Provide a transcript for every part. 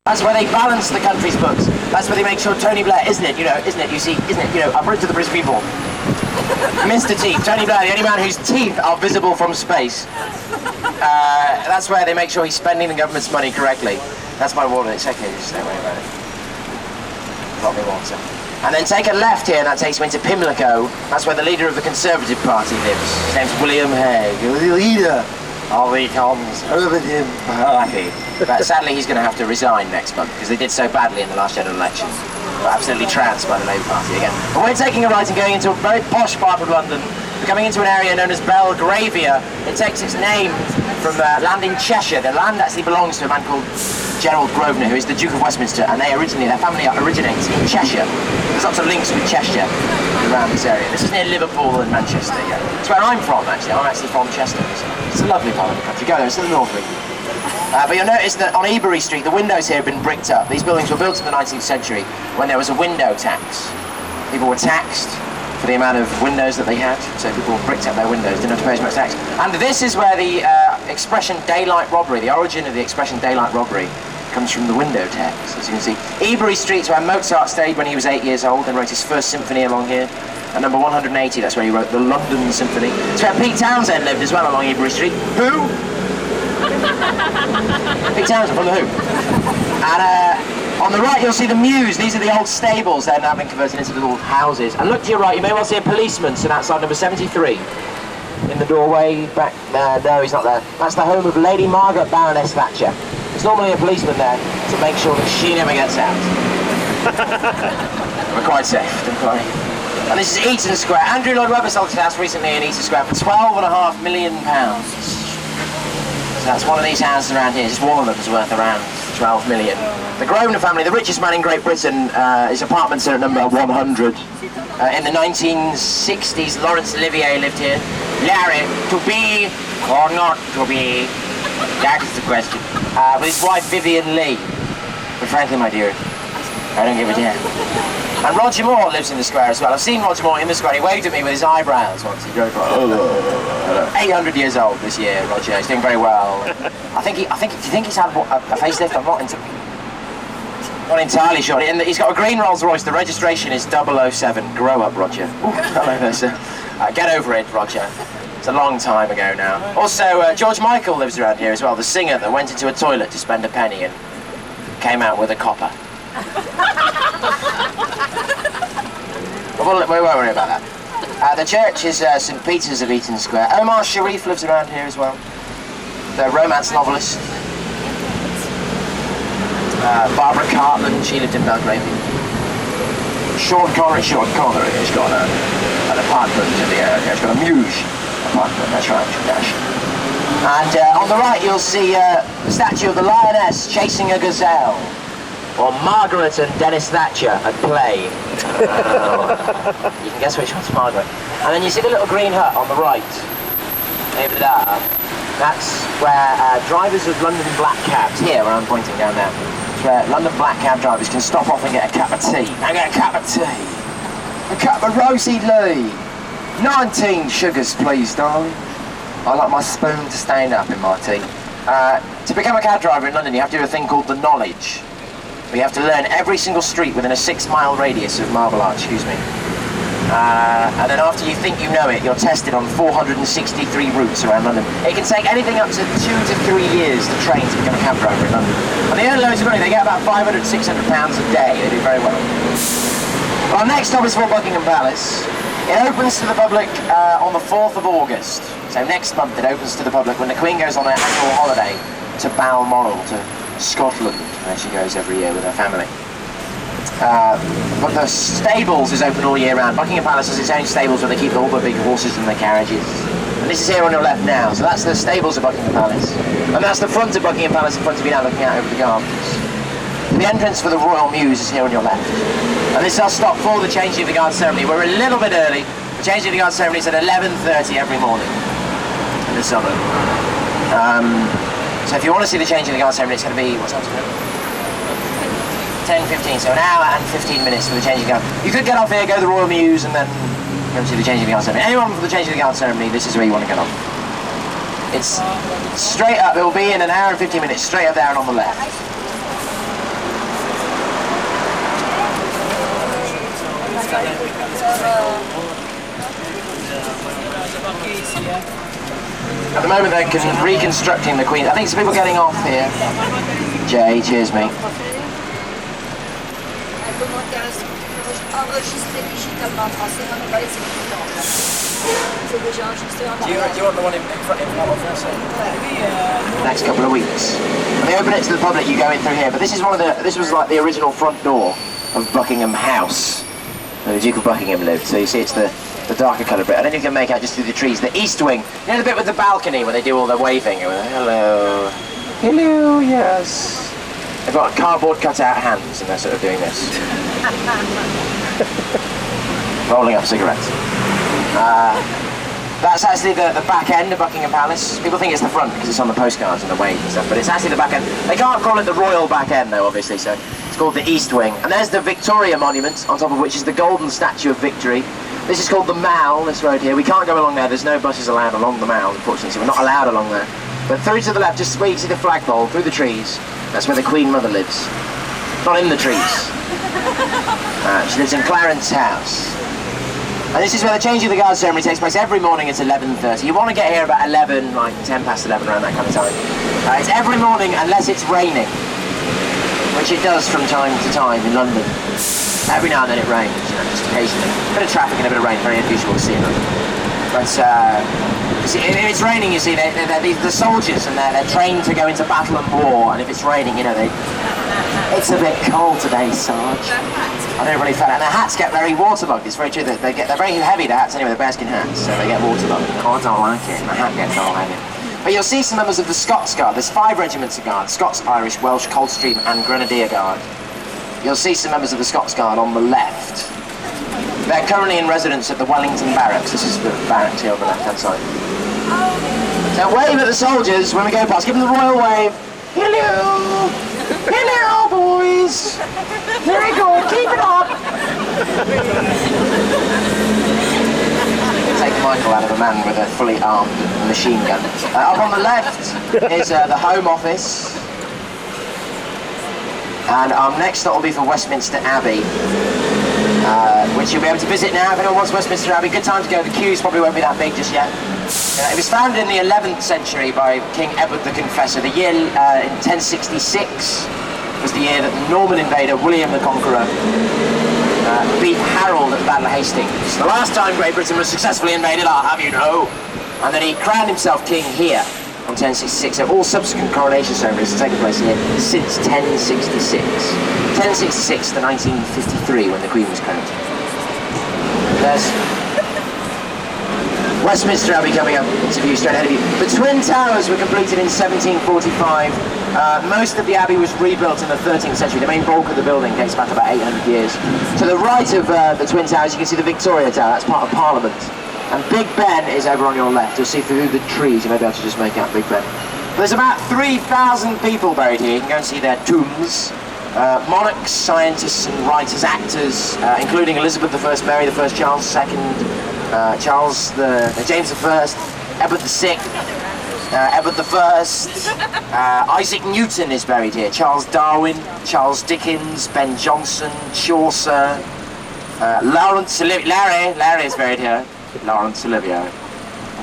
That's where they balance the country's books. That's where they make sure Tony Blair, isn't it? You know, isn't it? You see, isn't it? You know, I've written to the British people. Mr. Teeth, Tony Blair, the only man whose teeth are visible from space. That's where they make sure he's spending the government's money correctly. That's my water. It's okay, just don't worry about it. Got me water. And then take a left here, and that takes you into Pimlico. That's where the leader of the Conservative Party lives. His name's William Hague, the leader of the Conservative Party. But sadly, he's going to have to resign next month because they did so badly in the last general election. Got absolutely trounced by the Labour Party again. But we're taking a right and going into a very posh part of London. We're coming into an area known as Belgravia. It takes its name from land in Cheshire. The land actually belongs to a man called Gerald Grosvenor, who is the Duke of Westminster, and their family originates in Cheshire. There's lots of links with Cheshire around this area. This is near Liverpool and Manchester, yeah. It's where I'm from, actually. I'm actually from Chester. It's a lovely part of the country. Go there, it's to the north of England. But you'll notice that on Ebury Street, the windows here have been bricked up. These buildings were built in the 19th century when there was a window tax. People were taxed for the amount of windows that they had, so people bricked up their windows, didn't have to pay as much tax. And this is where the expression daylight robbery, the origin of the expression daylight robbery, comes from the window tax, as you can see. Ebury Street's where Mozart stayed when he was 8 years old and wrote his first symphony along here. At number 180, that's where he wrote the London Symphony. It's where Pete Townsend lived as well along Ebury Street. Who? Pete Townsend from The Who. And on the right you'll see the Mews. These are the old stables. They're now been converted into little houses. And look to your right, you may well see a policeman sit outside number 73. In the doorway back there. No, he's not there. That's the home of Lady Margaret Baroness Thatcher. There's normally a policeman there to make sure that she never gets out. We're quite safe, don't worry. And this is Eaton Square. Andrew Lloyd Webber sold his house recently in Eaton Square for £12.5 million. So that's one of these houses around here. Just one of them is worth around 12 million. The Grosvenor family, the richest man in Great Britain, his apartments are at number 100. In the 1960s, Laurence Olivier lived here. Larry, to be or not to be? That is the question. With his wife Vivian Lee. But frankly, my dear, I don't give a damn. And Roger Moore lives in the square as well. I've seen Roger Moore in the square. He waved at me with his eyebrows once. He drove by. 800 years old this year, Roger. He's doing very well. Do you think he's had a facelift? I'm not entirely sure. And he's got a green Rolls Royce. The registration is 007. Grow up, Roger. Get over it, Roger. It's a long time ago now. Also, George Michael lives around here as well. The singer that went into a toilet to spend a penny and came out with a copper. We won't worry about that. The church is St. Peter's of Eaton Square. Omar Sharif lives around here as well. The romance novelist. Barbara Cartland, she lived in Belgravia. Sean Connery has got an apartment in the area. He's got a Muse apartment, that's right. And on the right you'll see the statue of the lioness chasing a gazelle. Or Margaret and Dennis Thatcher at play. You can guess which one's Margaret. And then you see the little green hut on the right. Over there. That's where drivers of London black cabs, here where I'm pointing down there, it's where London black cab drivers can stop off and get a cup of tea. Now get a cup of tea. A cup of Rosie Lee. 19 sugars please, darling. I like my spoon to stand up in my tea. To become a cab driver in London you have to do a thing called the knowledge. We have to learn every single street within a 6-mile radius of Marble Arch, and then after you think you know it, you're tested on 463 routes around London. It can take anything up to 2 to 3 years to train to become a cab driver in London. And they earn loads of money, they get about £500, £600 a day, they do very well. Our next stop is for Buckingham Palace. It opens to the public on the 4th of August. So next month it opens to the public when the Queen goes on her annual holiday to Balmoral, to Scotland, where she goes every year with her family. But the stables is open all year round. Buckingham Palace has its own stables where they keep all the big horses and their carriages. And this is here on your left now, so that's the stables of Buckingham Palace. And that's the front of Buckingham Palace in front of you now, looking out over the gardens. The entrance for the Royal Mews is here on your left. And this is our stop for the changing of the guard ceremony. We're a little bit early. The changing of the guard ceremony is at 11:30 every morning in the summer. So if you want to see the change in the guard ceremony, it's going to be, what's that? 10:15, so an hour and 15 minutes for the change of the guard. You could get off here, go to the Royal Mews, and then go to the change of the guard ceremony. Anyone for the change of the guard ceremony, this is where you want to get off. It's straight up, it will be in an hour and 15 minutes, straight up there and on the left. At the moment they're reconstructing the Queen. I think some people getting off here. Jay, cheers mate. Do you want the one in front of us? Next couple of weeks. When they open it to the public, you go in through here. But this is this was like the original front door of Buckingham House, where the Duke of Buckingham lived. So you see it's the darker coloured bit. I don't know if you can make out just through the trees. The east wing, you know the bit with the balcony where they do all their waving? Hello. Hello, yes. They've got cardboard cutout hands and they're sort of doing this. Rolling up cigarettes. That's actually the back end of Buckingham Palace. People think it's the front because it's on the postcards and the wave and stuff, but it's actually the back end. They can't call it the royal back end though, obviously, so it's called the East Wing. And there's the Victoria Monument, on top of which is the golden statue of Victory. This is called the Mall, this road here. We can't go along there, there's no buses allowed along the Mall, unfortunately, so we're not allowed along there. But through to the left, just where you see the flagpole, through the trees, that's where the Queen Mother lives. Not in the trees. She lives in Clarence House. And this is where the change of the guard ceremony takes place every morning at 11:30. You want to get here about 11, like 10 past 11, around that kind of time. It's every morning unless it's raining, which it does from time to time in London. Every now and then it rains, you know, just occasionally. A bit of traffic and a bit of rain, very unusual to see in London. But you see, if it's raining, you see, they're the soldiers and they're trained to go into battle and war. And if it's raining, you know, it's a bit cold today, Sarge. I don't really feel it. And their hats get very waterlogged. It's very true that they're very heavy, the hats anyway, the bearskin hats, so they get waterlogged. Oh, I don't like it. My hat gets all heavy. But you'll see some members of the Scots Guard. There's 5 regiments of Guard: Scots, Irish, Welsh, Coldstream and Grenadier Guard. You'll see some members of the Scots Guard on the left. They're currently in residence at the Wellington Barracks. This is the barracks here on the left-hand side. So wave at the soldiers when we go past. Give them the royal wave. Hello! Hello, boys! Very good, keep it up! Take Michael out of a man with a fully armed machine gun. Up on the left is the Home Office. And our next stop will be for Westminster Abbey, which you'll be able to visit now. If anyone wants Westminster Abbey, good time to go. The queues probably won't be that big just yet. It was founded in the 11th century by King Edward the Confessor. The year in 1066 was the year that the Norman invader William the Conqueror beat Harold at the Battle of Hastings. The last time Great Britain was successfully invaded, I'll have you know. And then he crowned himself king here on 1066. So all subsequent coronation ceremonies have taken place here since 1066. 1066 to 1953 when the Queen was crowned. There's Westminster Abbey coming up, interview straight ahead of you. The Twin Towers were completed in 1745. Most of the Abbey was rebuilt in the 13th century. The main bulk of the building dates back about 800 years. To the right of the Twin Towers, you can see the Victoria Tower. That's part of Parliament. And Big Ben is over on your left. You'll see through the trees. You may be able to just make out Big Ben. There's about 3,000 people buried here. You can go and see their tombs. Monarchs, scientists and writers, actors, including Elizabeth I, Mary I, Charles II, James I, Edward VI, Edward I, Isaac Newton is buried here, Charles Darwin, Charles Dickens, Ben Jonson, Chaucer, Laurence Olivier, Larry is buried here, Laurence Olivier,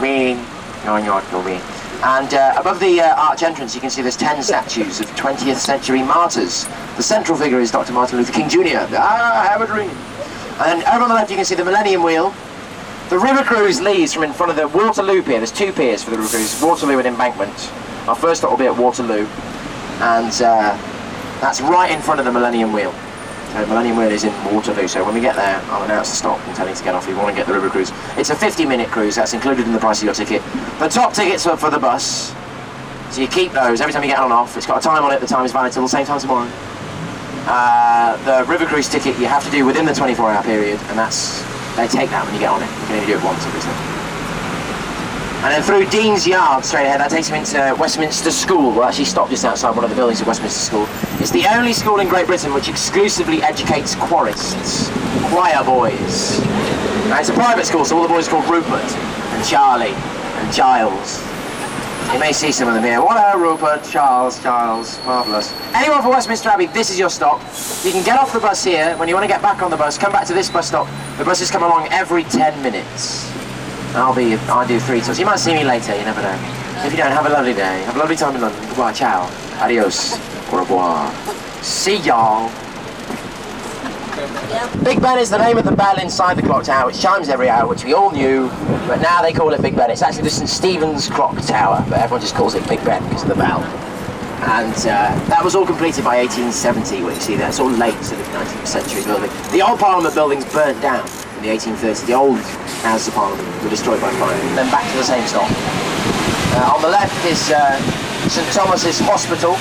me, me. And above the arch entrance you can see there's 10 statues of 20th century martyrs. The central figure is Dr. Martin Luther King Jr. I have a dream. And then over on the left you can see the Millennium Wheel. The River Cruise leaves from in front of the Waterloo Pier. There's 2 piers for the River Cruise, Waterloo and Embankment. Our first stop will be at Waterloo. And that's right in front of the Millennium Wheel. So Millennium Wheel is in Waterloo, so when we get there, I'll announce the stop and tell you to get off if you want to get the River Cruise. It's a 50-minute cruise, that's included in the price of your ticket. The top tickets are for the bus, so you keep those every time you get on and off. It's got a time on it, the time is valid till the same time tomorrow. The River Cruise ticket you have to do within the 24-hour period, and they take that when you get on it. You can only do it once, obviously. And then through Dean's Yard, straight ahead, that takes you into Westminster School. We'll actually stop just outside one of the buildings of Westminster School. It's the only school in Great Britain which exclusively educates choirists, choir boys. Now, it's a private school, so all the boys are called Rupert, and Charlie, and Giles. You may see some of them here. Hello, Rupert, Charles, marvellous. Anyone from Westminster Abbey, this is your stop. You can get off the bus here. When you want to get back on the bus, come back to this bus stop. The buses come along every 10 minutes. I do 3 tours. You might see me later, you never know. If you don't, have a lovely day. Have a lovely time in London. Goodbye, ciao. Adios. Au revoir. See y'all. Big Ben is the name of the bell inside the clock tower, which chimes every hour, which we all knew, but now they call it Big Ben. It's actually the St Stephen's Clock Tower, but everyone just calls it Big Ben because of the bell. And that was all completed by 1870, what you see there. It's all late sort of 19th century building. The old Parliament buildings burnt down in the 1830s. The old Houses of Parliament were destroyed by fire. Then back to the same stop. On the left is St Thomas's Hospital.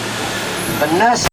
The nurse